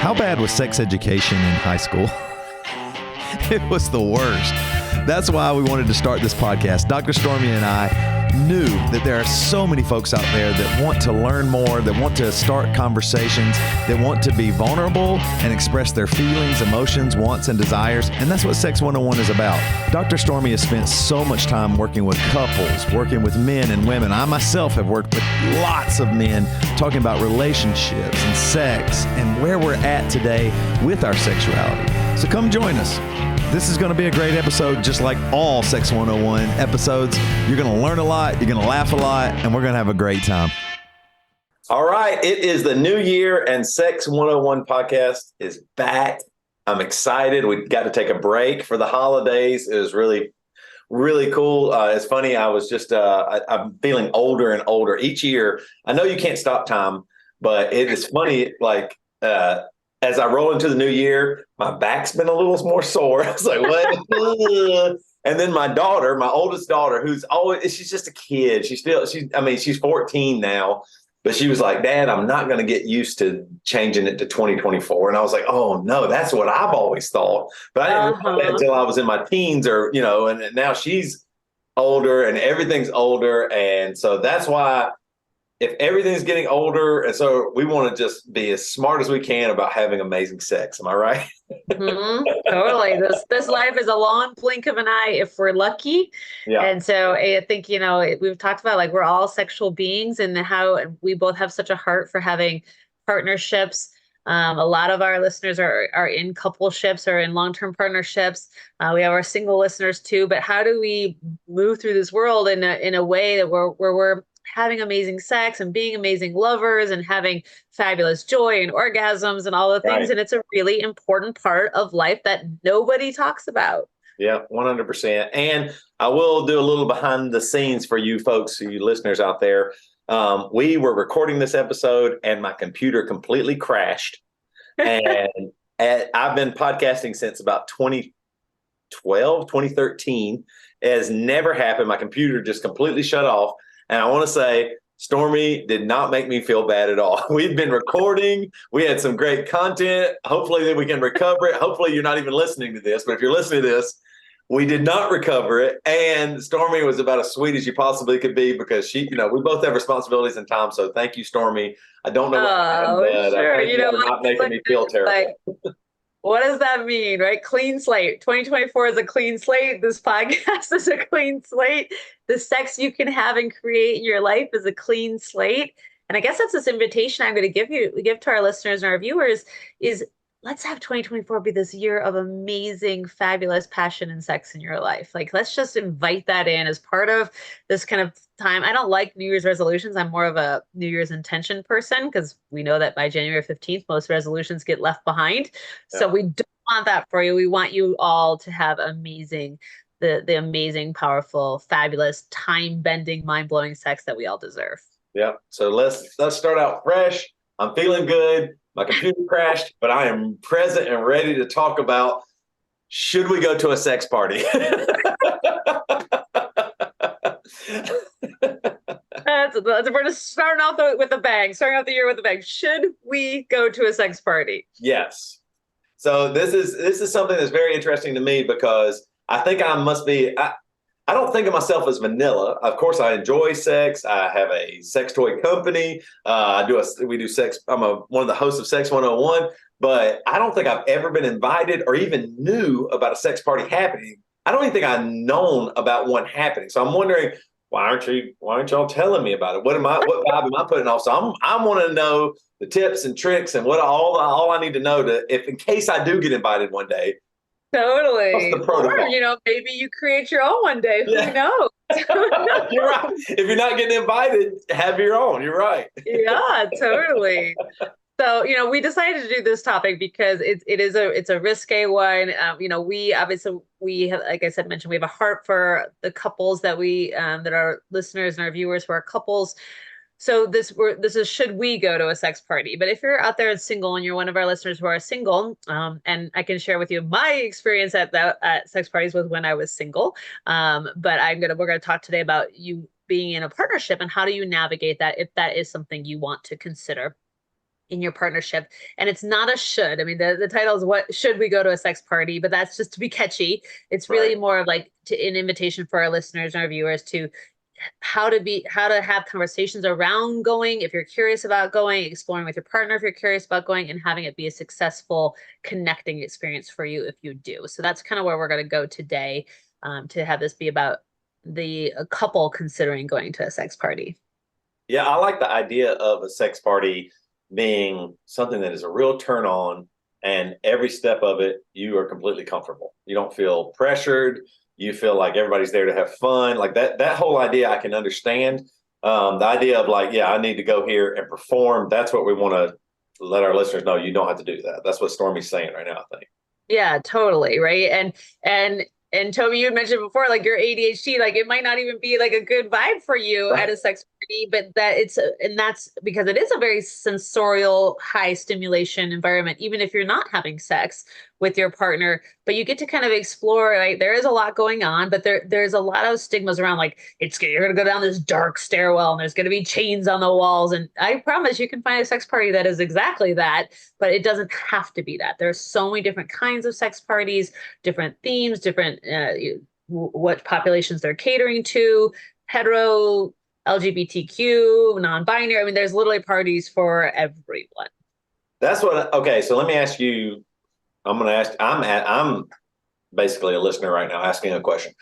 How bad was sex education in high school? It was the worst. That's why we wanted to start this podcast. Dr. Stormy and I knew that there are so many folks out there that want to learn more, that want to start conversations, that want to be vulnerable and express their feelings, emotions, wants, and desires. And that's what Sex 101 is about. Dr. Stormy has spent so much time working with couples, working with men and women. I myself have worked with lots of men talking about relationships and sex and where we're at today with our sexuality. So come join us. This is going to be a great episode, just like all Sex 101 episodes. You're going to learn a lot, you're going to laugh a lot, and we're going to have a great time. All right, it is the new year, and Sex 101 podcast is back. I'm excited. We got to take a break for the holidays. It was really, really cool. It's funny, I was just, I'm feeling older and older each year. I know you can't stop time, but it is funny, like, as I roll into the new year, my back's been a little more sore. I was like, what? And then my daughter, my oldest daughter, she's just a kid. She's 14 now, but she was like, Dad, I'm not going to get used to changing it to 2024. And I was like, oh no, that's what I've always thought. But I didn't know that until I was in my teens and now she's older and everything's older. And so that's why, if everything's getting older, and so we want to just be as smart as we can about having amazing sex. Am I right? Mm-hmm. Totally. This life is a long blink of an eye if we're lucky. Yeah. And so I think, we've talked about like we're all sexual beings and how we both have such a heart for having partnerships. A lot of our listeners are in coupleships or in long-term partnerships. We have our single listeners too. But how do we move through this world in a way that where we're having amazing sex and being amazing lovers and having fabulous joy and orgasms and all the things. Right. And it's a really important part of life that nobody talks about. Yeah, 100%. And I will do a little behind the scenes for you folks, you listeners out there. We were recording this episode and my computer completely crashed. And I've been podcasting since about 2013. It has never happened. My computer just completely shut off. And I want to say, Stormy did not make me feel bad at all. We've been recording. We had some great content. Hopefully that we can recover it. Hopefully you're not even listening to this. But if you're listening to this, we did not recover it. And Stormy was about as sweet as you possibly could be because we both have responsibilities and time. So thank you, Stormy. I don't know what happened, sure. You're not making me feel terrible. What does that mean, right? Clean slate. 2024 is a clean slate. This podcast is a clean slate. The sex you can have and create in your life is a clean slate. And I guess that's this invitation I'm going to give to our listeners and our viewers is let's have 2024 be this year of amazing, fabulous passion and sex in your life. Like, let's just invite that in as part of this kind of time. I don't like New Year's resolutions. I'm more of a New Year's intention person because we know that by January 15th, most resolutions get left behind. Yeah. So we don't want that for you. We want you all to have the amazing, powerful, fabulous, time-bending, mind-blowing sex that we all deserve. Yeah. So let's start out fresh. I'm feeling good. My computer crashed, but I am present and ready to talk about, should we go to a sex party? We're just starting off with a bang, starting off the year with a bang. Should we go to a sex party? Yes. So this is something that's very interesting to me because I think I don't think of myself as vanilla. Of course, I enjoy sex. I have a sex toy company. We do sex. I'm one of the hosts of Sex 101, but I don't think I've ever been invited or even knew about a sex party happening. I don't even think I've known about one happening. So I'm wondering, why aren't y'all telling me about it? What vibe am I putting off? So I want to know the tips and tricks and what all I need to know if in case I do get invited one day. Totally. What's the protocol? Or, maybe you create your own one day. Who knows? You're right. If you're not getting invited, have your own. You're right. Yeah, totally. So, we decided to do this topic because it's a risque one. We have, like I said, mentioned, we have a heart for the couples that that our listeners and our viewers who are couples. So this is, should we go to a sex party? But if you're out there and single and you're one of our listeners who are single, and I can share with you my experience at sex parties was when I was single. But we're going to talk today about you being in a partnership and how do you navigate that if that is something you want to consider. in your partnership. And it's not a should. I mean, the title is what should we go to a sex party, but that's just to be catchy. It's really more of like an invitation for our listeners and our viewers to how to have conversations around going if you're curious about going, exploring with your partner if you're curious about going, and having it be a successful connecting experience for you if you do. So that's kind of where we're going to go today, to have this be about a couple considering going to a sex party. Yeah, I like the idea of a sex party being something that is a real turn on, and every step of it, you are completely comfortable. You don't feel pressured. You feel like everybody's there to have fun. Like that whole idea I can understand. The idea of like, yeah, I need to go here and perform. That's what we want to let our listeners know. You don't have to do that. That's what Stormy's saying right now, I think. Yeah, totally. Right. And Toby, you had mentioned before, like your ADHD, like it might not even be like a good vibe for you at a sex party, but that's because it is a very sensorial, high stimulation environment, even if you're not having sex with your partner, but you get to kind of explore, like there is a lot going on, but there's a lot of stigmas around, like you're going to go down this dark stairwell and there's going to be chains on the walls. And I promise you can find a sex party that is exactly that, but it doesn't have to be that. There's so many different kinds of sex parties, different themes, different what populations they're catering to, hetero, LGBTQ, non-binary. I mean, there's literally parties for everyone. That's what. Okay, so let me ask you. I'm going to ask. I'm basically a listener right now, asking a question.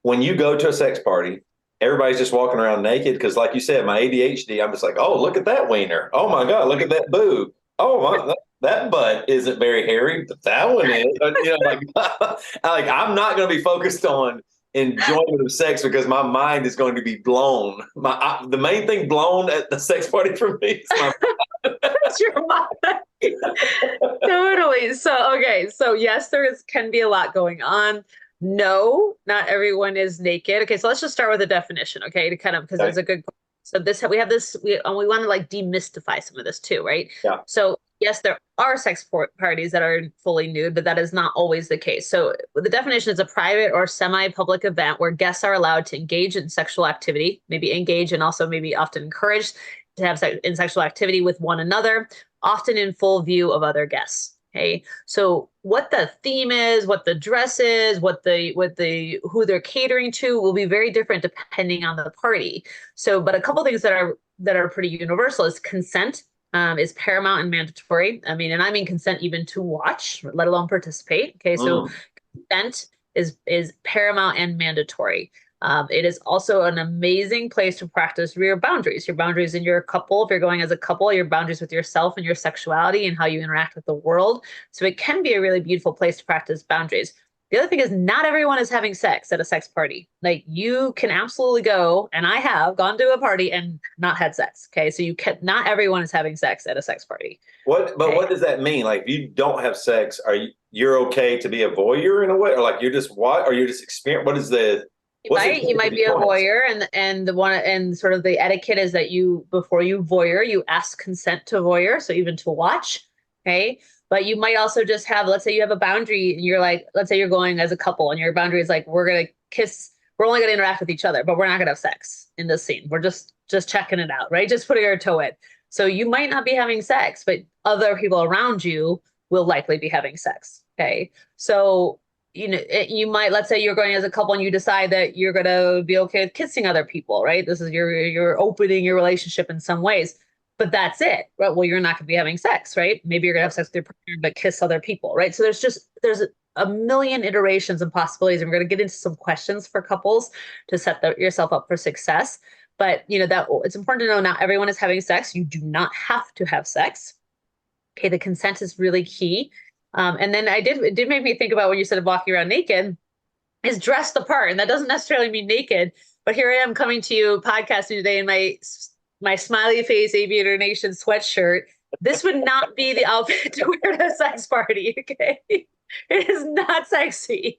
When you go to a sex party, everybody's just walking around naked because, like you said, my ADHD. I'm just like, oh, look at that wiener. Oh my God, look at that boob. Oh my. That butt isn't very hairy, but that one is. Like I'm not going to be focused on enjoyment of sex because my mind is going to be blown. The main thing blown at the sex party for me is my mind. That's your mind. Totally. So yes, can be a lot going on. No, not everyone is naked. Okay, so let's just start with a definition. Okay, to kind of because it's a good. So we want to like demystify some of this too, right? Yeah. So yes, there are sex parties that are fully nude, but that is not always the case. So the definition is a private or semi-public event where guests are allowed to engage in sexual activity, maybe engage and also maybe often encouraged to have in sexual activity with one another, often in full view of other guests. Okay, so what the theme is, what the dress is, who they're catering to will be very different depending on the party. So, but a couple things that are pretty universal is consent. Is paramount and mandatory. I mean consent even to watch, let alone participate. Okay, so consent is paramount and mandatory. It is also an amazing place to practice your boundaries in your couple. If you're going as a couple, your boundaries with yourself and your sexuality and how you interact with the world. So it can be a really beautiful place to practice boundaries. The other thing is not everyone is having sex at a sex party. Like you can absolutely go, and I have gone to a party and not had sex. Okay. So not everyone is having sex at a sex party. What does that mean? Like if you don't have sex, you're okay to be a voyeur in a way? Or like you're just experience? What is the, you might be a voyeur, and sort of the etiquette is that before you voyeur, you ask consent to voyeur. So even to watch. Okay. But you might also just have, let's say you have a boundary and you're like, let's say you're going as a couple and your boundary is like, we're going to kiss, we're only going to interact with each other, but we're not going to have sex in this scene. We're just checking it out, right? Just putting our toe in. So you might not be having sex, but other people around you will likely be having sex. Okay. So, you might, let's say you're going as a couple and you decide that you're going to be okay with kissing other people, right? This is you're opening your relationship in some ways. But that's it, right? Well, you're not going to be having sex, right? Maybe you're going to have sex with your partner, but kiss other people, right? So there's a million iterations and possibilities, and we're going to get into some questions for couples to set yourself up for success. But that it's important to know not everyone is having sex. You do not have to have sex. Okay, the consent is really key. And then it did make me think about when you said walking around naked, is dress the part, and that doesn't necessarily mean naked. But here I am coming to you podcasting today in my smiley face Aviator Nation sweatshirt. This would not be the outfit to wear to a sex party. Okay, it is not sexy.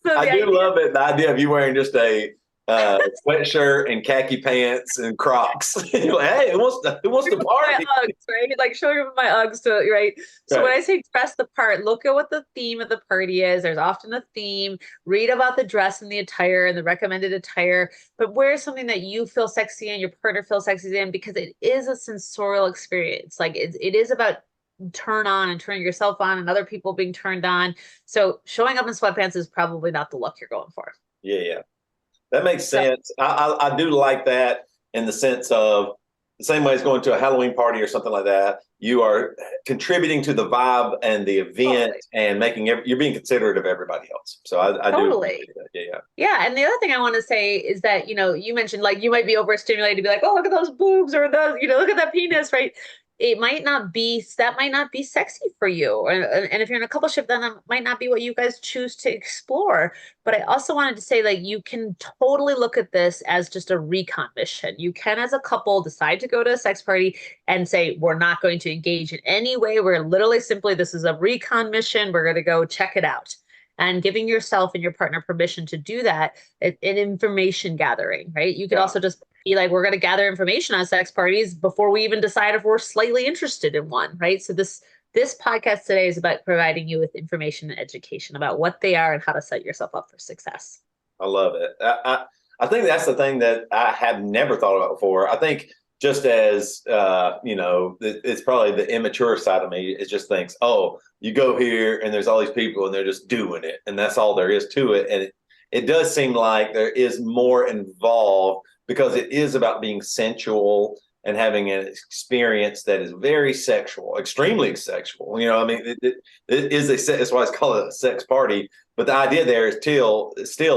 I do love it. The idea of you wearing just a sweatshirt and khaki pants and Crocs. You're like, hey, who wants to My party? Uggs, right? Like showing up in my Uggs to right. So when Right. I say dress the part, look at what the theme of the party is. There's often a theme. Read about the dress and the attire and the recommended attire, but wear something that you feel sexy in, your partner feels sexy in, because it is a sensorial experience. Like it is about turn on and turning yourself on and other people being turned on. So showing up in sweatpants is probably not the look you're going for. Yeah, yeah. That makes So sense. I do like that in the sense of the same way as going to a Halloween party or something like that. You are contributing to the vibe and the event totally. and you're being considerate of everybody else. So I do Totally. appreciate that. Yeah, yeah. Yeah, and the other thing I want to say is that, you mentioned like you might be overstimulated to be like, oh, look at those boobs or those, look at that penis, right? It might not be that might not be sexy for you. And if you're in a coupleship, then that might not be what you guys choose to explore. But I also wanted to say, like, you can totally look at this as just a recon mission. You can, as a couple, decide to go to a sex party and say, we're not going to engage in any way. We're literally simply, this is a recon mission. We're going to go check it out, and giving yourself and your partner permission to do that in information gathering, right? You could Yeah. also just be like, we're going to gather information on sex parties before we even decide if we're slightly interested in one, right? So this podcast today is about providing you with information and education about what they are and how to set yourself up for success. I love it. I think that's the thing that I have never thought about before. I think just as it's probably the immature side of me. It just thinks, oh, you go here and there's all these people and they're just doing it, and that's all there is to it. And it does seem like there is more involved because it is about being sensual and having an experience that is very sexual, extremely sexual. You know, I mean, it is that's why it's called a sex party. But the idea there is still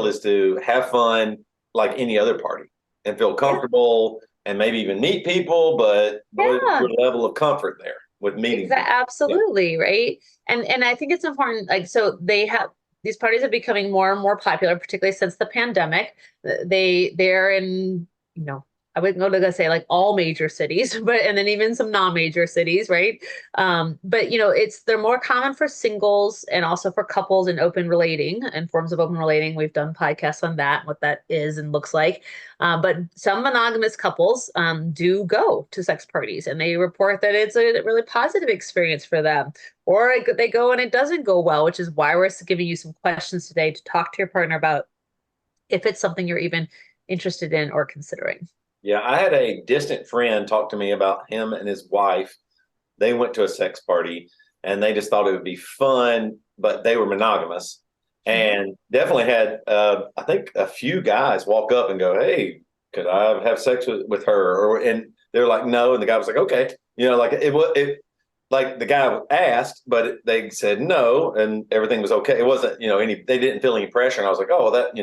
is to have fun like any other party and feel comfortable and maybe even meet people, but there's Yeah. a level of comfort there with meeting people. Absolutely, right. And I think it's important, like, so these parties are becoming more and more popular, particularly since the pandemic. They're in, I wouldn't go to say like all major cities, but and then even some non-major cities, right? But they're more common for singles and also for couples and open relating and forms of open relating. We've done podcasts on that, what that is and looks like. But some monogamous couples do go to sex parties, and they report that it's a really positive experience for them. Or they go and it doesn't go well, which is why we're giving you some questions today to talk to your partner about if it's something you're even interested in or considering. Yeah, I had a distant friend talk to me about him and his wife. They went to a sex party and they just thought it would be fun, but they were monogamous and definitely had, I think, a few guys walk up and go, "Hey, could I have sex with her?" And they're like, "No," and the guy was like, "Okay," like like the guy asked, but they said no, and everything was okay. It wasn't, they didn't feel any pressure, and I was like, "Oh, well, that."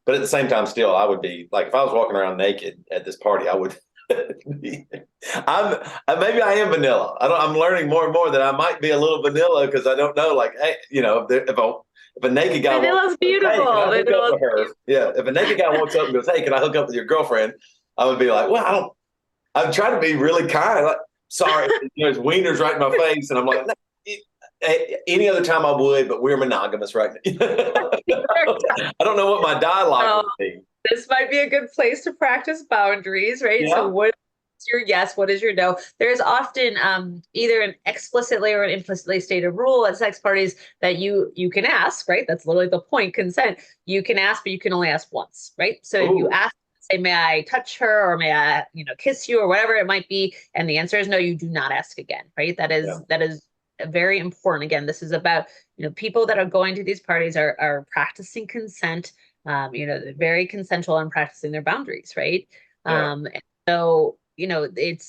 But at the same time, still, I would be like, if I was walking around naked at this party, I would. Maybe I am vanilla. I'm learning more and more that I might be a little vanilla because I don't know. Like, hey, if a naked guy Vanilla's beautiful. Hey, can I hook up with her? Yeah, if a naked guy walks up and goes, "Hey, can I hook up with your girlfriend?" I would be like, "Well, I'm trying to be really kind. Like, sorry, there's wieners right in my face," and I'm like, no, any other time I would, but we're monogamous right now. I don't know what my dialogue would be. This might be a good place to practice boundaries, right? Yeah. So what is your yes? What is your no? There's often either an explicitly or an implicitly stated rule at sex parties that you can ask, right? That's literally the point, consent. You can ask, but you can only ask once, right? So if you ask, say, may I touch her or may I, kiss you or whatever it might be, and the answer is no, you do not ask again, right? That is very important. Again, this is about, people that are going to these parties are practicing consent, very consensual and practicing their boundaries, right? Yeah. And so, it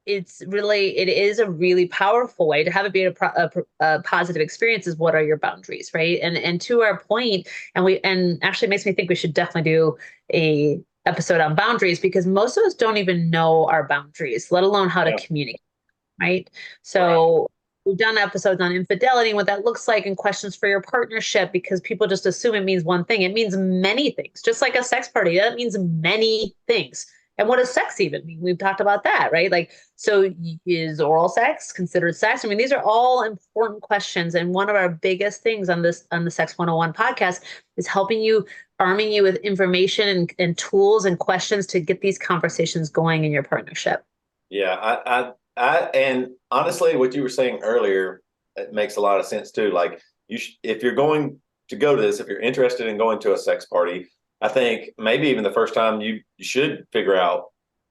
is a really powerful way to have it be a positive experience. Is what are your boundaries, right? And to our point, and actually makes me think we should definitely do a episode on boundaries, because most of us don't even know our boundaries, let alone how to communicate, right? So we've done episodes on infidelity and what that looks like and questions for your partnership, because people just assume it means one thing. It means many things, just like a sex party. That means many things. And what does sex even mean? We've talked about that, right? Like, so is oral sex considered sex? I mean, these are all important questions. And one of our biggest things on the Sex 101 podcast is helping you arming you with information and tools and questions to get these conversations going in your partnership. Yeah, and honestly, what you were saying earlier, it makes a lot of sense too. Like if you're going to go to this, if you're interested in going to a sex party, I think maybe even the first time you should figure out,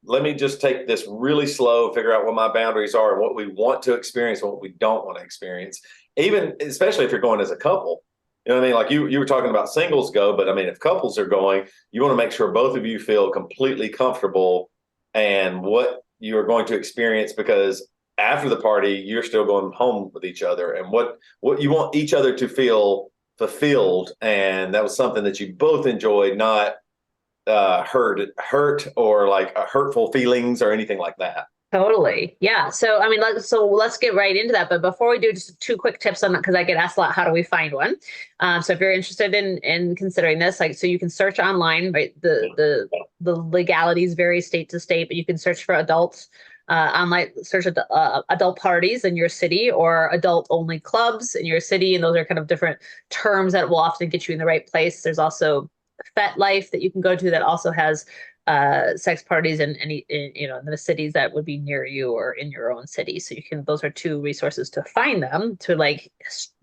let me just take this really slow, figure out what my boundaries are and what we want to experience and what we don't want to experience. Even, especially if you're going as a couple, you know what I mean? Like you were talking about singles go, but I mean, if couples are going, you want to make sure both of you feel completely comfortable and what you are going to experience, because after the party, you're still going home with each other, and what you want each other to feel fulfilled. And that was something that you both enjoyed, not hurt or like hurtful feelings or anything like that. Totally. Yeah. So, I mean, let's get right into that. But before we do, just two quick tips on that, because I get asked a lot, how do we find one? So if you're interested in considering this, like, so you can search online, right? The legalities vary state to state, but you can search for adults, online, search adult parties in your city or adult only clubs in your city. And those are kind of different terms that will often get you in the right place. There's also FetLife that you can go to that also has sex parties in the cities that would be near you or in your own city. So those are two resources to find them,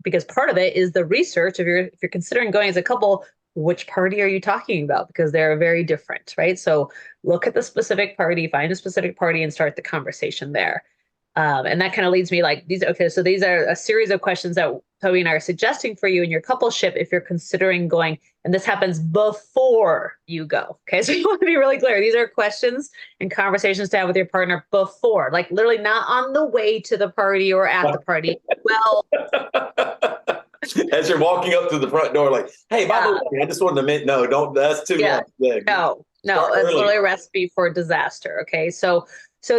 because part of it is the research. If you're considering going as a couple, which party are you talking about? Because they're very different, right? So look at the specific party, find a specific party and start the conversation there. And that kind of leads me like these. Okay, so these are a series of questions that Toby and I are suggesting for you in your coupleship if you're considering going, and this happens before you go. Okay, so you want to be really clear. These are questions and conversations to have with your partner before, like literally not on the way to the party or at the party. Well, as you're walking up to the front door, like, hey, by the way, I just wanted to admit, no, don't. That's too much. No, that's literally a recipe for disaster. Okay, so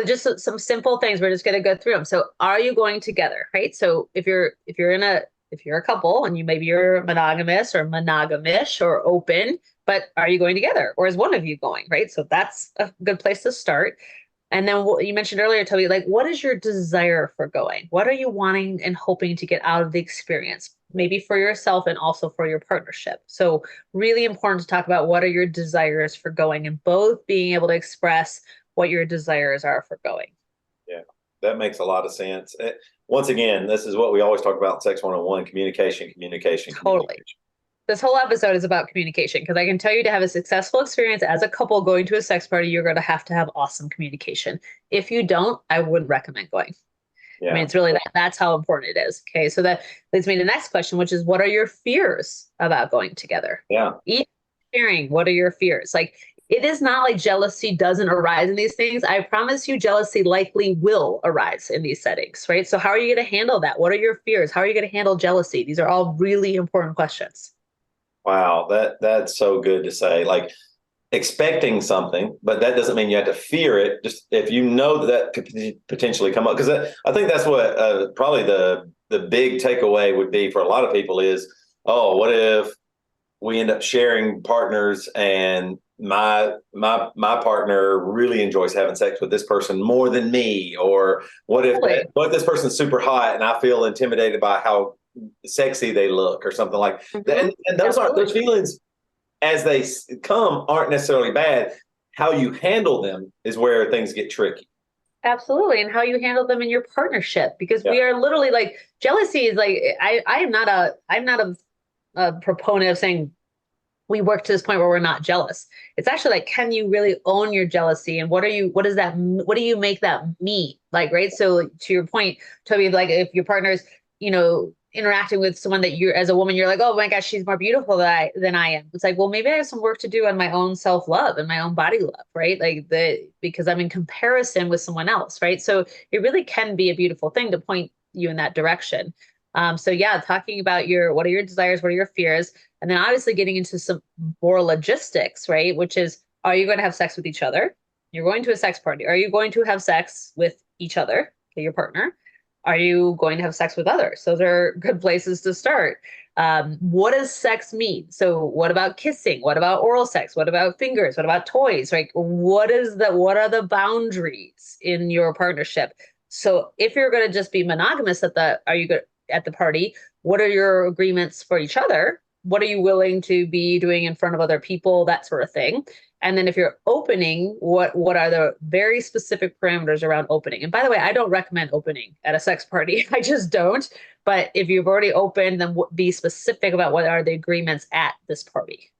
just some simple things. We're just going to go through them. So are you going together, right? So if you're a couple and you're monogamous or monogamish or open, but are you going together or is one of you going, right? So that's a good place to start. And then what you mentioned earlier, Toby, like what is your desire for going? What are you wanting and hoping to get out of the experience? Maybe for yourself and also for your partnership. So really important to talk about what are your desires for going and both being able to express what your desires are for going. Yeah, that makes a lot of sense. Once again, this is what we always talk about in Sex 101, communication. Totally. This whole episode is about communication, because I can tell you to have a successful experience as a couple going to a sex party, you're going to have awesome communication. If you don't, I wouldn't recommend going. Yeah. I mean, it's really that's how important it is. Okay. So that leads me to the next question, which is what are your fears about going together? Yeah. Each sharing, what are your fears? Like, it is not like jealousy doesn't arise in these things. I promise you, jealousy likely will arise in these settings, right? So how are you going to handle that? What are your fears? How are you going to handle jealousy? These are all really important questions. Wow, that's so good to say. Like expecting something, but that doesn't mean you have to fear it. Just if you know that could potentially come up, because I think that's what probably the big takeaway would be for a lot of people is, oh, what if we end up sharing partners and my partner really enjoys having sex with this person more than me, or what if this person's super hot and I feel intimidated by how sexy they look or something like that. And those feelings as they come aren't necessarily bad. How you handle them is where things get tricky. Absolutely. And how you handle them in your partnership, because we are literally like, jealousy is like, I'm not a proponent of saying we work to this point where we're not jealous. It's actually like, can you really own your jealousy? And what do you make that mean? Like, right. So to your point, Toby, like if your partner's, interacting with someone that you're, as a woman, you're like, oh my gosh, she's more beautiful than I am. It's like, well, maybe I have some work to do on my own self-love and my own body love, right? Like because I'm in comparison with someone else, right? So it really can be a beautiful thing to point you in that direction. Talking about what are your desires? What are your fears? And then obviously getting into some more logistics, right? Which is, are you going to have sex with each other? You're going to a sex party. Are you going to have sex with each other, your partner? Are you going to have sex with others? Those are good places to start. What does sex mean? So what about kissing? What about oral sex? What about fingers? What about toys? Right? What are the boundaries in your partnership? So if you're going to just be monogamous at the party, what are your agreements for each other? what are you willing to be doing in front of other people, that sort of thing. And then if you're opening, what are the very specific parameters around opening? And by the way, I don't recommend opening at a sex party. I just don't. But if you've already opened, then be specific about what are the agreements at this party.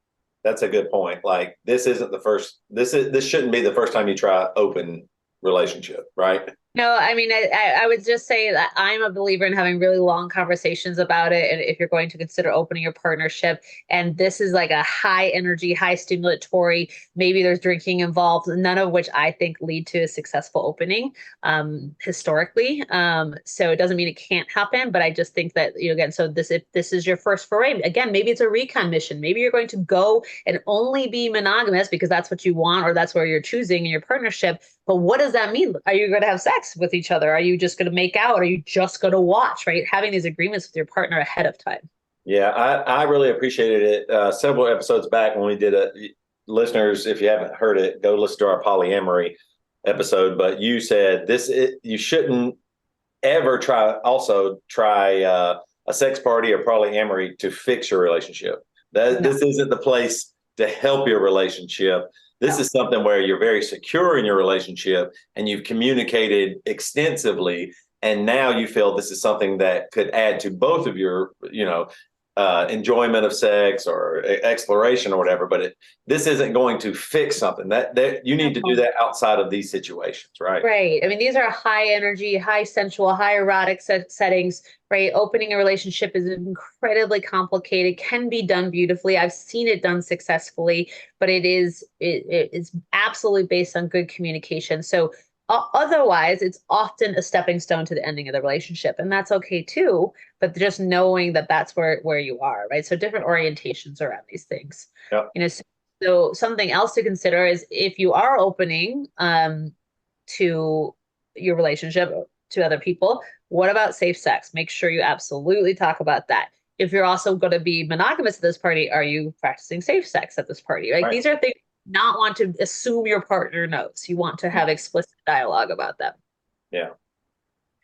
That's a good point. Like this isn't the first. This shouldn't be the first time you try open relationship, right? No, I mean, I would just say that I'm a believer in having really long conversations about it. And if you're going to consider opening your partnership, and this is like a high energy, high stimulatory, maybe there's drinking involved, none of which I think lead to a successful opening historically. So it doesn't mean it can't happen, but I just think that, again, so if this is your first foray, again, maybe it's a recon mission. Maybe you're going to go and only be monogamous because that's what you want, or that's where you're choosing in your partnership. But what does that mean? Are you going to have sex with each other? Are you just going to make out? Are you just going to watch, right? Having these agreements with your partner ahead of time. Yeah, I really appreciated it. Several episodes back when we did listeners, if you haven't heard it, go listen to our polyamory episode. But you said you shouldn't ever try a sex party or polyamory to fix your relationship. This isn't the place to help your relationship. This is something where you're very secure in your relationship and you've communicated extensively. And now you feel this is something that could add to both of your, enjoyment of sex or exploration or whatever. But this isn't going to fix something that you need to do that outside of these situations, right? Right. I mean, these are high energy, high sensual, high erotic settings, right? Opening a relationship is incredibly complicated, can be done beautifully. I've seen it done successfully, but it's absolutely based on good communication. So otherwise, it's often a stepping stone to the ending of the relationship, and that's okay too. But just knowing that that's where you are, right? So different orientations around these things. Yep. So something else to consider is if you are opening to your relationship to other people, what about safe sex? Make sure you absolutely talk about that. If you're also going to be monogamous at this party, are you practicing safe sex at this party? Right? These are things not want to assume your partner knows. You want to have explicit dialogue about them. Yeah.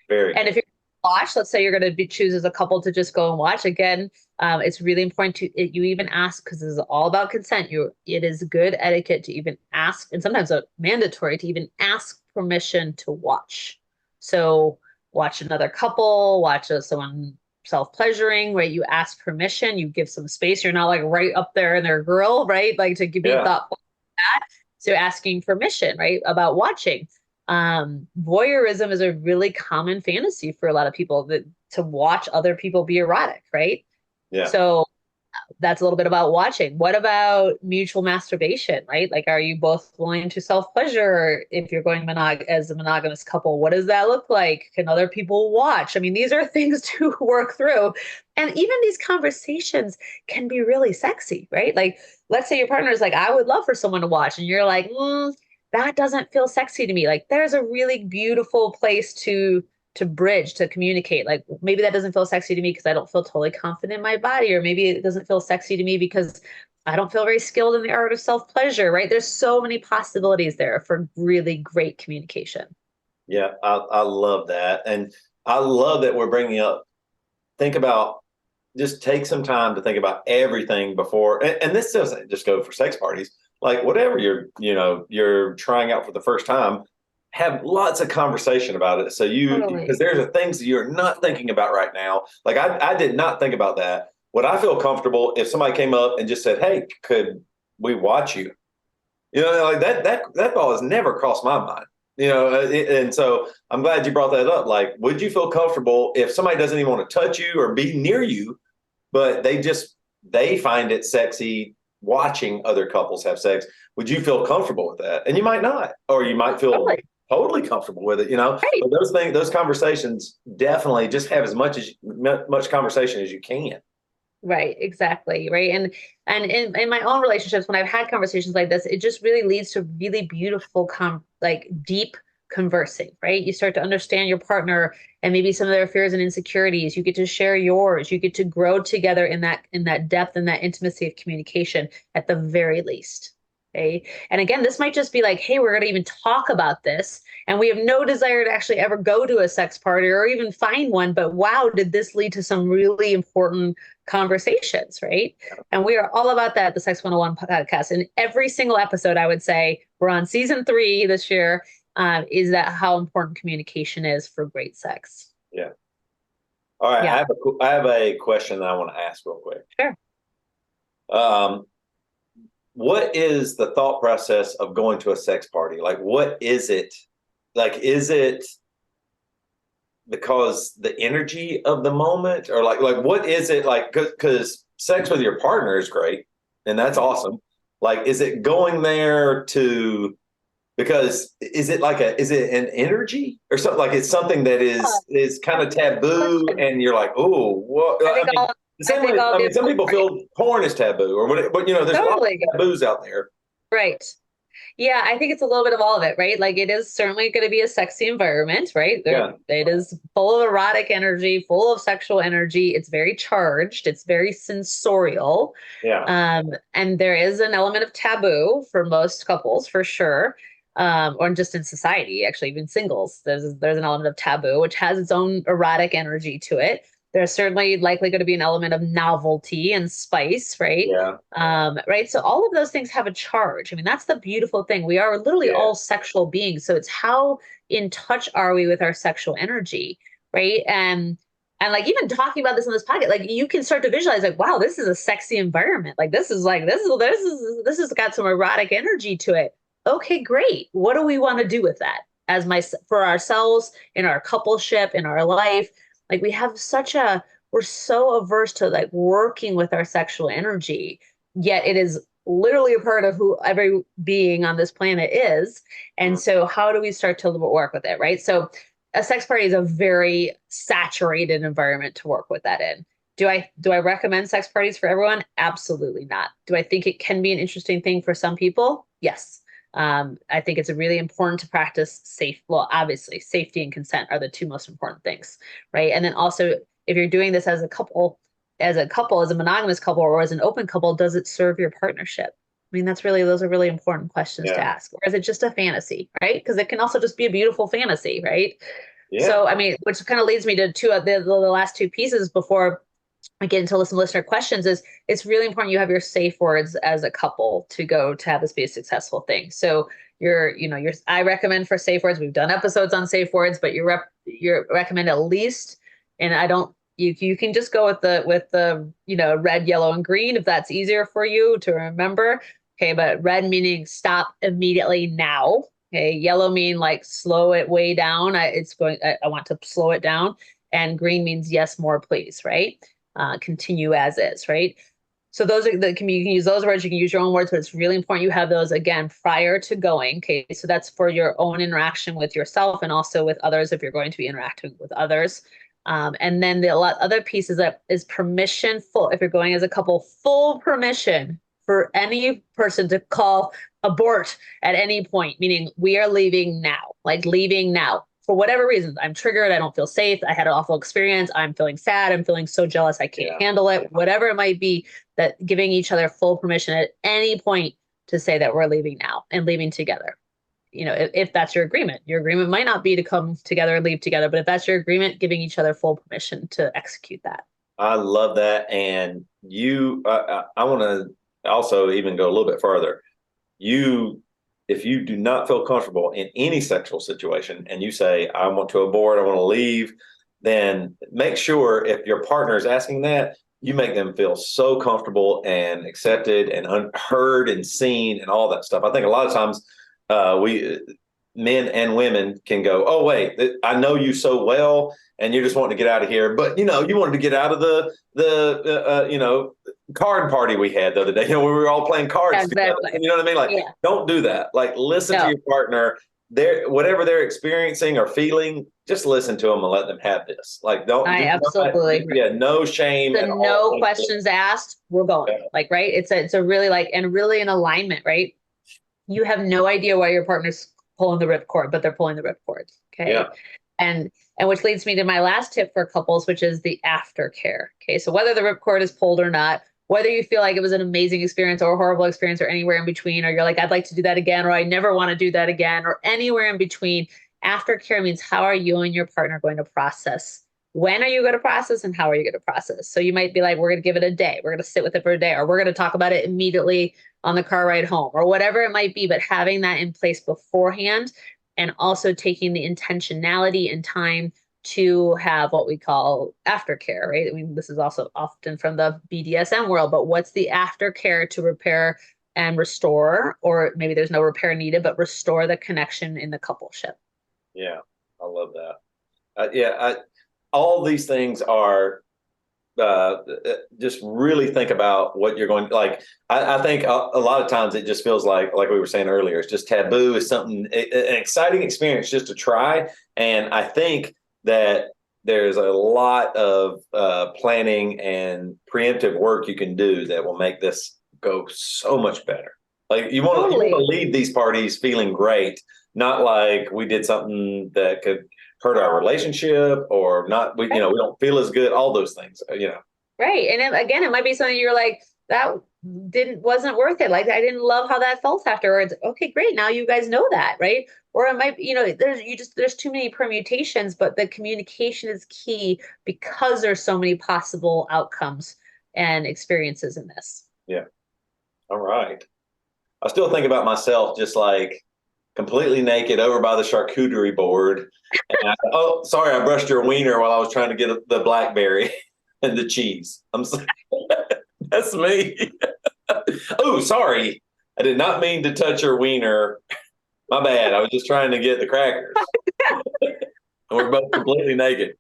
Very. And if you're watch, let's say you're going to choose as a couple to just go and watch again. It's really important you even ask, because this is all about consent. It is good etiquette to even ask, and sometimes mandatory to even ask permission to watch. So watch another couple, watch someone self-pleasuring, right? You ask permission, you give some space. You're not like right up there in their grill, right? Like to be thoughtful that. So asking permission, right, about watching. Voyeurism is a really common fantasy for a lot of people, to watch other people be erotic, right? Yeah. So that's a little bit about watching. What about mutual masturbation, right? Like, are you both willing to self-pleasure if you're going as a monogamous couple? What does that look like? Can other people watch? I mean, these are things to work through. And even these conversations can be really sexy, right? Like, let's say your partner is like, I would love for someone to watch. And you're like, that doesn't feel sexy to me. Like, there's a really beautiful place to bridge, to communicate. Like, maybe that doesn't feel sexy to me because I don't feel totally confident in my body, or maybe it doesn't feel sexy to me because I don't feel very skilled in the art of self-pleasure, right? There's so many possibilities there for really great communication. Yeah, I love that. And I love that we're bringing up, just take some time to think about everything before. And this doesn't just go for sex parties. Like whatever you're trying out for the first time, have lots of conversation about it. So because there's things that you're not thinking about right now. Like I did not think about that. Would I feel comfortable if somebody came up and just said, "Hey, could we watch you?" Like that thought has never crossed my mind. And so I'm glad you brought that up. Like, would you feel comfortable if somebody doesn't even want to touch you or be near you, but they find it sexy watching other couples have sex? Would you feel comfortable with that? And you might not, or you might feel totally comfortable with it, Right. But those conversations, definitely just have as much conversation as you can. Right, exactly. Right. And in my own relationships, when I've had conversations like this, it just really leads to really beautiful, deep conversing, right? You start to understand your partner and maybe some of their fears and insecurities. You get to share yours. You get to grow together in that depth and that intimacy of communication at the very least. Okay. And again, this might just be like, hey, we're going to even talk about this. And we have no desire to actually ever go to a sex party or even find one. But wow, did this lead to some really important conversations, right? And we are all about that at the Sex 101 podcast. And every single episode, I would say, we're on season 3 this year, is that how important communication is for great sex. Yeah. All right. Yeah. I have a question that I want to ask real quick. Sure. What is the thought process of going to a sex party? Like, what is it? Like, is it because the energy of the moment, or like what is it like? Because sex with your partner is great, and that's awesome. Like, is it going there to? Because is it an energy or something? Like, it's something that is kind of taboo, and you're like, oh, what? I mean, some people feel porn is taboo, or what? But there's a lot of taboos out there. Right. Yeah, I think it's a little bit of all of it, right? Like, it is certainly going to be a sexy environment, right? It is full of erotic energy, full of sexual energy. It's very charged. It's very sensorial. Yeah. And there is an element of taboo for most couples, for sure. Or just in society, actually, even singles, there's an element of taboo, which has its own erotic energy to it. There's certainly likely going to be an element of novelty and spice, right? Yeah. Right. So all of those things have a charge. I mean, that's the beautiful thing. We are literally all sexual beings. So it's how in touch are we with our sexual energy, right? And like, even talking about this on this podcast, like, you can start to visualize, like, wow, this is a sexy environment. Like, this has got some erotic energy to it. Okay, great. What do we want to do with that for ourselves, in our coupleship, in our life? Like, we're so averse to like working with our sexual energy, yet it is literally a part of who every being on this planet is. And so how do we start to work with it, right? So a sex party is a very saturated environment to work with that in. Do I recommend sex parties for everyone? Absolutely not. Do I think it can be an interesting thing for some people? Yes. I think it's really important to practice obviously safety and consent are the 2 most important things, right? And then also, if you're doing this as a monogamous couple, or as an open couple, does it serve your partnership? I mean, those are really important questions to ask. Or is it just a fantasy, right? Because it can also just be a beautiful fantasy, right? Yeah. So, I mean, which kind of leads me to the last 2 pieces before I get into some listener questions. Is it's really important you have your safe words as a couple to have this be a successful thing. So I recommend for safe words. We've done episodes on safe words, but you recommend at least, and you can just go with the red, yellow, and green if that's easier for you to remember. Okay, but red meaning stop immediately now. Okay, yellow mean like slow it way down. I want to slow it down. And green means yes, more, please, right? Continue as is, right? So you can use those words, you can use your own words, but it's really important you have those, again, prior to going. Okay, so that's for your own interaction with yourself and also with others if you're going to be interacting with others. And then other piece is permission, if you're going as a couple, full permission for any person to call abort at any point, meaning we are leaving now, like leaving now. For whatever reasons, I'm triggered, I don't feel safe, I had an awful experience, I'm feeling sad, I'm feeling so jealous, I can't handle it, whatever it might be, that giving each other full permission at any point to say that we're leaving now and leaving together. If that's your agreement might not be to come together and leave together, but if that's your agreement, giving each other full permission to execute that. I love that. And I want to also even go a little bit further. If you do not feel comfortable in any sexual situation and you say, I want to abort, I want to leave, then make sure if your partner is asking that, you make them feel so comfortable and accepted and heard and seen and all that stuff. I think a lot of times men and women can go, oh, wait, I know you so well and you're just wanting to get out of here. But, you wanted to get out of the card party we had the other day, where we were all playing cards together. You know what I mean? Like, don't do that. Like, listen to your partner. Whatever they're experiencing or feeling, just listen to them and let them have this. Like, absolutely. No shame. No questions asked. We're going. Yeah. Like, right. It's a really and really in alignment, right? You have no idea why your partner's pulling the ripcord, but they're pulling the ripcord. Okay. Yeah. And which leads me to my last tip for couples, which is the aftercare. Okay. So whether the ripcord is pulled or not, whether you feel like it was an amazing experience or a horrible experience or anywhere in between, or you're like, I'd like to do that again, or I never want to do that again, or anywhere in between. Aftercare means how are you and your partner going to process? When are you going to process and how are you going to process? So you might be like, we're going to give it a day. We're going to sit with it for a day, or we're going to talk about it immediately on the car ride home, or whatever it might be. But having that in place beforehand, and also taking the intentionality and time to have what we call aftercare, right? I mean, this is also often from the BDSM world, but what's the aftercare to repair and restore, or maybe there's no repair needed, but restore the connection in the coupleship. Yeah, I love that. All these things are just really think about what you're going like. I think a lot of times it just feels like we were saying earlier, it's just taboo. It's something, an exciting experience just to try. And I think that there's a lot of planning and preemptive work you can do that will make this go so much better. Like you want to leave these parties feeling great, not like we did something that could hurt our relationship or not. We don't feel as good. All those things, Right. And then, again, it might be something you're like, that wasn't worth it. Like, I didn't love how that felt afterwards. Okay, great. Now you guys know that, right? Or it might, there's too many permutations, but the communication is key because there's so many possible outcomes and experiences in this. Yeah. All right. I still think about myself just like completely naked over by the charcuterie board. And oh, sorry, I brushed your wiener while I was trying to get the blackberry and the cheese. I'm sorry. That's me. Oh, sorry. I did not mean to touch your wiener. My bad. I was just trying to get the crackers. And we're both completely naked.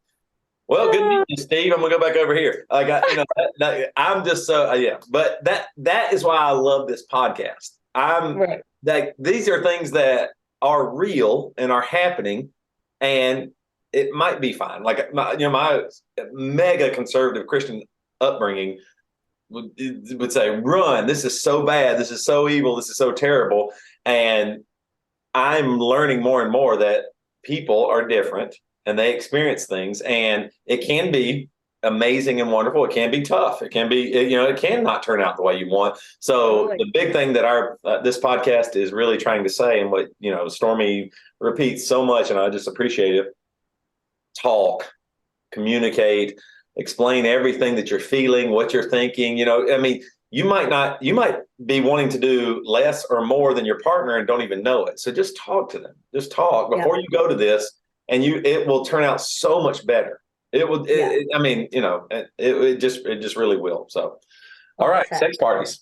Well, good meeting you, Steve. I'm gonna go back over here. I'm just so yeah. But that is why I love this podcast. These are things that are real and are happening, and it might be fine. Like my mega conservative Christian upbringing would say, "Run! This is so bad. This is so evil. This is so terrible." And I'm learning more and more that people are different and they experience things, and it can be amazing and wonderful. It can be tough. It can be, it can not turn out the way you want. So the big thing that our this podcast is really trying to say, and what Stormy repeats so much, and I just appreciate it: talk, communicate, explain everything that you're feeling, what you're thinking. You might be wanting to do less or more than your partner and don't even know it. So just talk to them. Just talk before you go to this, and it will turn out so much better. It will. It just really will. So, all right, sex parties.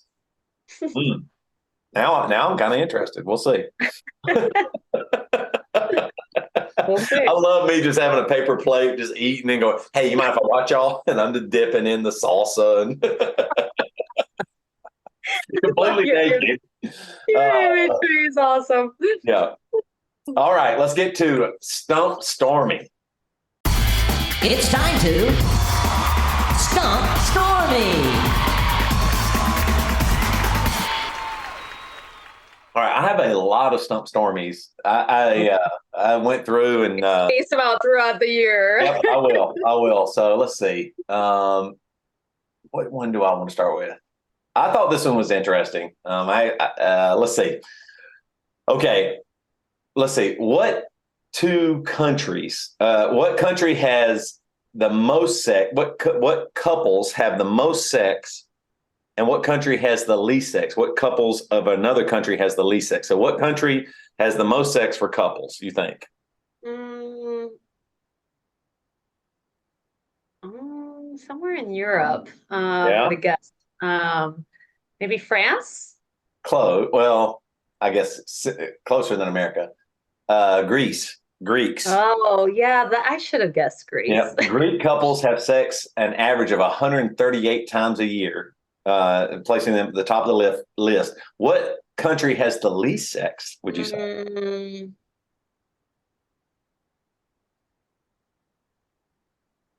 Now I'm kind of interested. We'll see. I love me just having a paper plate, just eating and going, "Hey, you mind if I watch y'all?" And I'm just dipping in the salsa and completely naked. Your imagery is awesome. Yeah. All right, let's get to Stump Stormy. It's time to Stump Stormy. All right, I have a lot of Stump Stormies. I went through and space them out throughout the year. Yep, I will. So let's see. What one do I want to start with? I thought this one was interesting. Let's see. Okay, let's see. What country has the most sex? What couples have the most sex, and what country has the least sex? What couples of another country has the least sex? So what country has the most sex for couples, you think? Somewhere in Europe, I guess. Maybe France? Close. Well, I guess closer than America. Greeks. Oh, yeah. I should have guessed Greece. Yeah. Greek couples have sex an average of 138 times a year, placing them at the top of the list. What country has the least sex, would you say?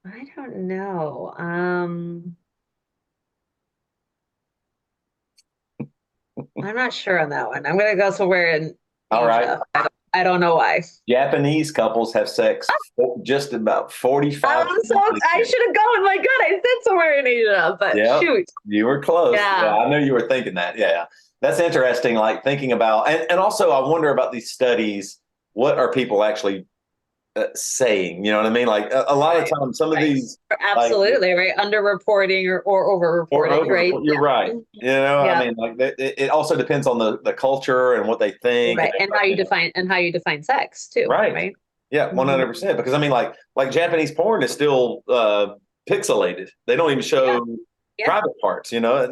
I don't know. I'm not sure on that one. I'm going to go somewhere in Asia. All right. I don't know why. Japanese couples have sex just about 45. I should have gone. My God, I said somewhere in Asia, but Yep, shoot. you were close. Yeah. I know you were thinking that. Yeah. That's interesting. Like thinking about, and also I wonder about these studies. What are people actually saying? You know what I mean? Like a lot of times, some of these. Absolutely, right. Underreporting or over-reporting, right? You're right. You know, I mean, like it also depends on the culture and what they think. Right. And how you define sex too. Right. Yeah, 100%. Because I mean, like Japanese porn is still pixelated. They don't even show private parts, you know,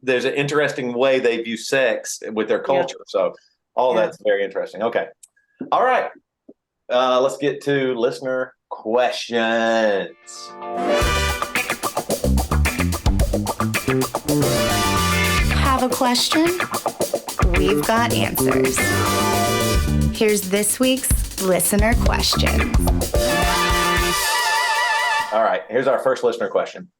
there's an interesting way they view sex with their culture. So all that's very interesting. Okay. All right. Let's get to listener questions. Have a question? We've got answers. Here's this week's listener question. All right. Here's our first listener question.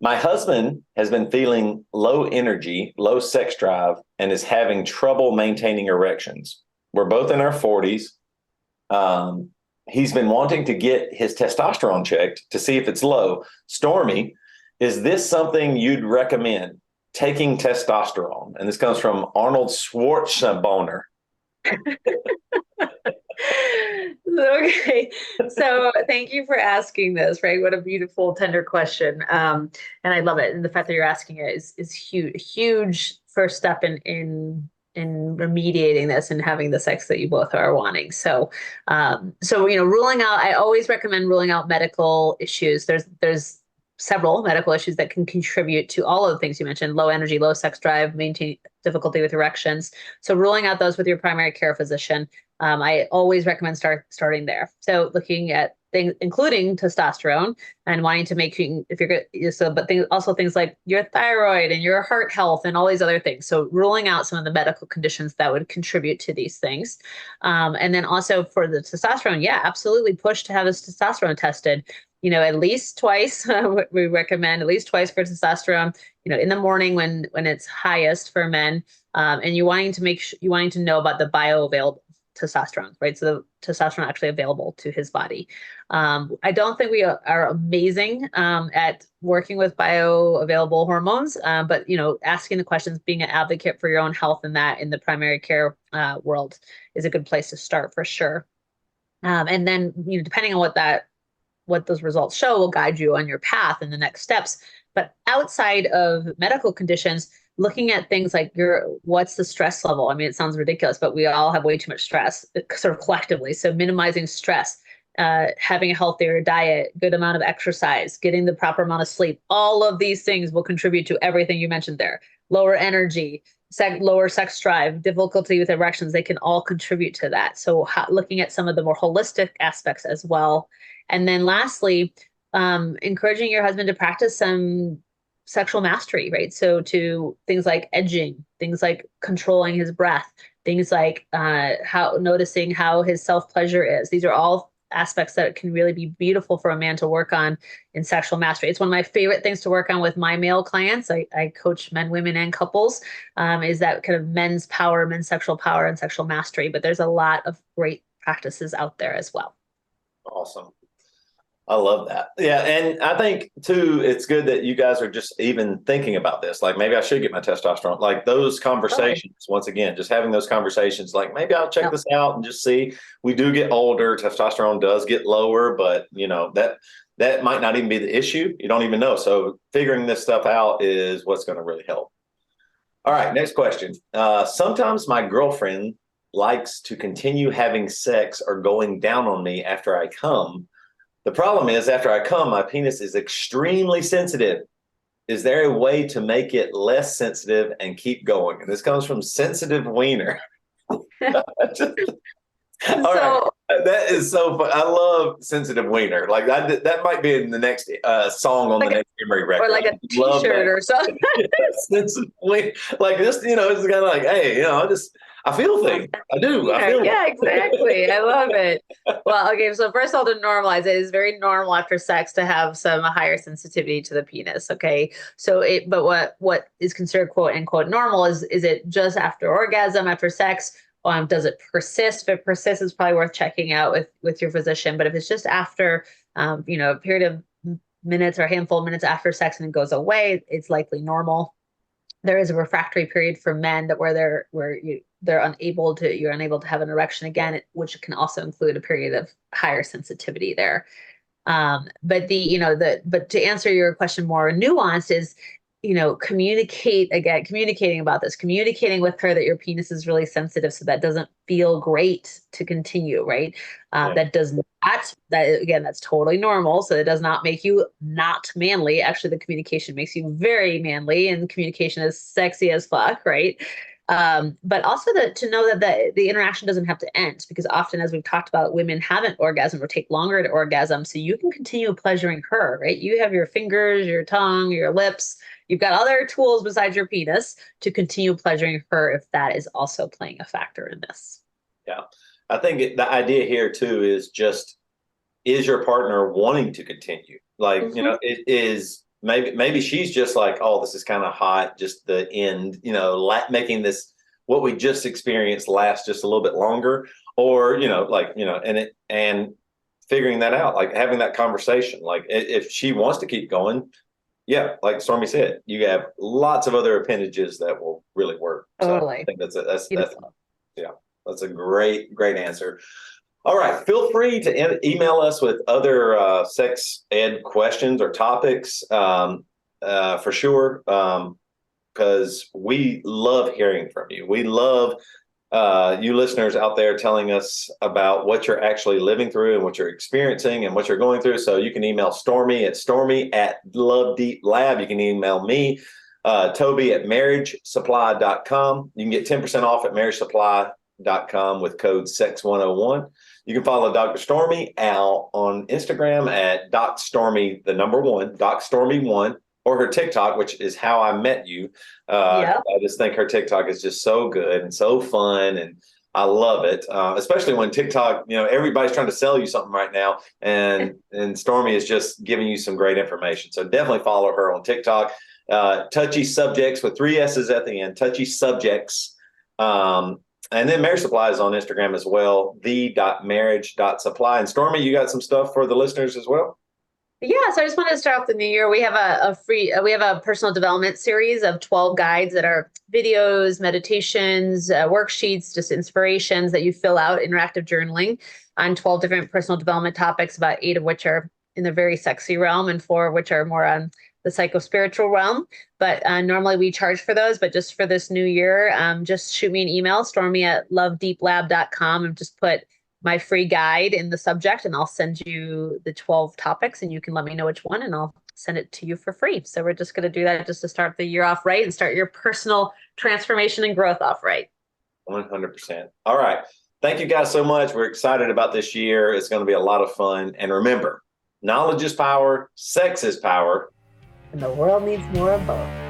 My husband has been feeling low energy, low sex drive, and is having trouble maintaining erections. We're both in our 40s. He's been wanting to get his testosterone checked to see if it's low. Stormy, is this something you'd recommend, taking testosterone? And this comes from Arnold Schwarzenegger. Okay, so thank you for asking this, right? What a beautiful, tender question, and I love it. And the fact that you're asking it is huge first step in remediating this and having the sex that you both are wanting. So ruling out. I always recommend ruling out medical issues. There's several medical issues that can contribute to all of the things you mentioned: low energy, low sex drive, maintain difficulty with erections. So ruling out those with your primary care physician. I always recommend starting there. So looking at things, including testosterone, and wanting to make if you're good. So, but things like your thyroid and your heart health and all these other things. So ruling out some of the medical conditions that would contribute to these things. And then also for the testosterone, absolutely push to have this testosterone tested. At least twice. We recommend at least twice for testosterone. In the morning when it's highest for men, and you wanting to know about the bioavailable testosterone, right? So the testosterone actually available to his body. I don't think we are amazing at working with bioavailable hormones, but asking the questions, being an advocate for your own health, and that in the primary care world is a good place to start for sure. And then depending on what those results show will guide you on your path and the next steps. But outside of medical conditions, looking at things like what's the stress level? I mean, it sounds ridiculous, but we all have way too much stress sort of collectively. So minimizing stress, having a healthier diet, good amount of exercise, getting the proper amount of sleep, all of these things will contribute to everything you mentioned there. Lower energy, lower sex drive, difficulty with erections, they can all contribute to that. So looking at some of the more holistic aspects as well. And then lastly, encouraging your husband to practice some sexual mastery, right? So to things like edging, things like controlling his breath, things like noticing how his self-pleasure is. These are all aspects that can really be beautiful for a man to work on in sexual mastery. It's one of my favorite things to work on with my male clients. I coach men, women, and couples, is that kind of men's power, men's sexual power and sexual mastery. But there's a lot of great practices out there as well. Awesome. I love that. Yeah. And I think too, it's good that you guys are just even thinking about this. Like maybe I should get my testosterone, like those conversations, once again, just having those conversations, like maybe I'll check this out and just see. We do get older. Testosterone does get lower, but that might not even be the issue. You don't even know. So figuring this stuff out is what's going to really help. All right. Next question. Sometimes my girlfriend likes to continue having sex or going down on me after I come. The problem is, after I come, my penis is extremely sensitive. Is there a way to make it less sensitive and keep going? And this comes from Sensitive Wiener. All right. That is so fun. I love Sensitive Wiener. Like that might be in the next song on the next memory record. Or like a t-shirt or something. Sensitive Wiener. Like this, it's kind of like, hey, I feel things. I do. I feel Yeah, exactly. I love it. Well, okay. So first of all, to normalize it is very normal after sex to have some higher sensitivity to the penis. Okay. So but what is considered quote unquote normal is it just after orgasm, after sex? Does it persist? If it persists, it's probably worth checking out with your physician. But if it's just after, a period of minutes or a handful of minutes after sex and it goes away, it's likely normal. There is a refractory period for men where you're unable to have an erection again, which can also include a period of higher sensitivity there. But to answer your question more nuanced is, communicating about this, communicating with her that your penis is really sensitive, so that doesn't feel great to continue, right? That's totally normal. So it does not make you not manly. Actually, the communication makes you very manly, and communication is sexy as fuck, right? But also to know that the interaction doesn't have to end, because often, as we've talked about, women haven't orgasm or take longer to orgasm. So you can continue pleasuring her, right? You have your fingers, your tongue, your lips. You've got other tools besides your penis to continue pleasuring her if that is also playing a factor in this. Yeah. I think the idea here too is your partner wanting to continue? Like, it is maybe she's just like, oh, this is kind of hot, just the end, making this, what we just experienced, last just a little bit longer, or, and figuring that out, like having that conversation, like if she wants to keep going, yeah, like Stormy said, you have lots of other appendages that will really work. Totally. So I think that's a great answer. All right. Feel free to email us with other sex ed questions or topics for sure, because we love hearing from you. We love you listeners out there telling us about what you're actually living through and what you're experiencing and what you're going through. So you can email Stormy at Love Deep Lab. You can email me, Toby at marriagesupply.com. You can get 10% off at marriagesupply.com with code SEX101. You can follow Dr. Stormy out on Instagram at DocStormy, the number one, DocStormy1, or her TikTok, which is how I met you. I just think her TikTok is just so good and so fun, and I love it, especially when TikTok, everybody's trying to sell you something right now, and Stormy is just giving you some great information. So definitely follow her on TikTok. Touchy Subjects with 3 S's at the end, Touchy Subjects. And then Marriage Supply is on Instagram as well, the.marriage.supply. And Stormy, you got some stuff for the listeners as well? Yeah, so I just wanted to start off the new year. We have a personal development series of 12 guides that are videos, meditations, worksheets, just inspirations that you fill out, interactive journaling on 12 different personal development topics, about 8 of which are in the very sexy realm and 4 of which are more on the psychospiritual realm. But normally we charge for those, but just for this new year, just shoot me an email, Stormy at lovedeeplab.com, and just put my free guide in the subject, and I'll send you the 12 topics, and you can let me know which one, and I'll send it to you for free. So we're just going to do that just to start the year off right and start your personal transformation and growth off right. 100%. All right. Thank you guys so much. We're excited about this year. It's going to be a lot of fun. And remember, knowledge is power, sex is power, And the world needs more of both.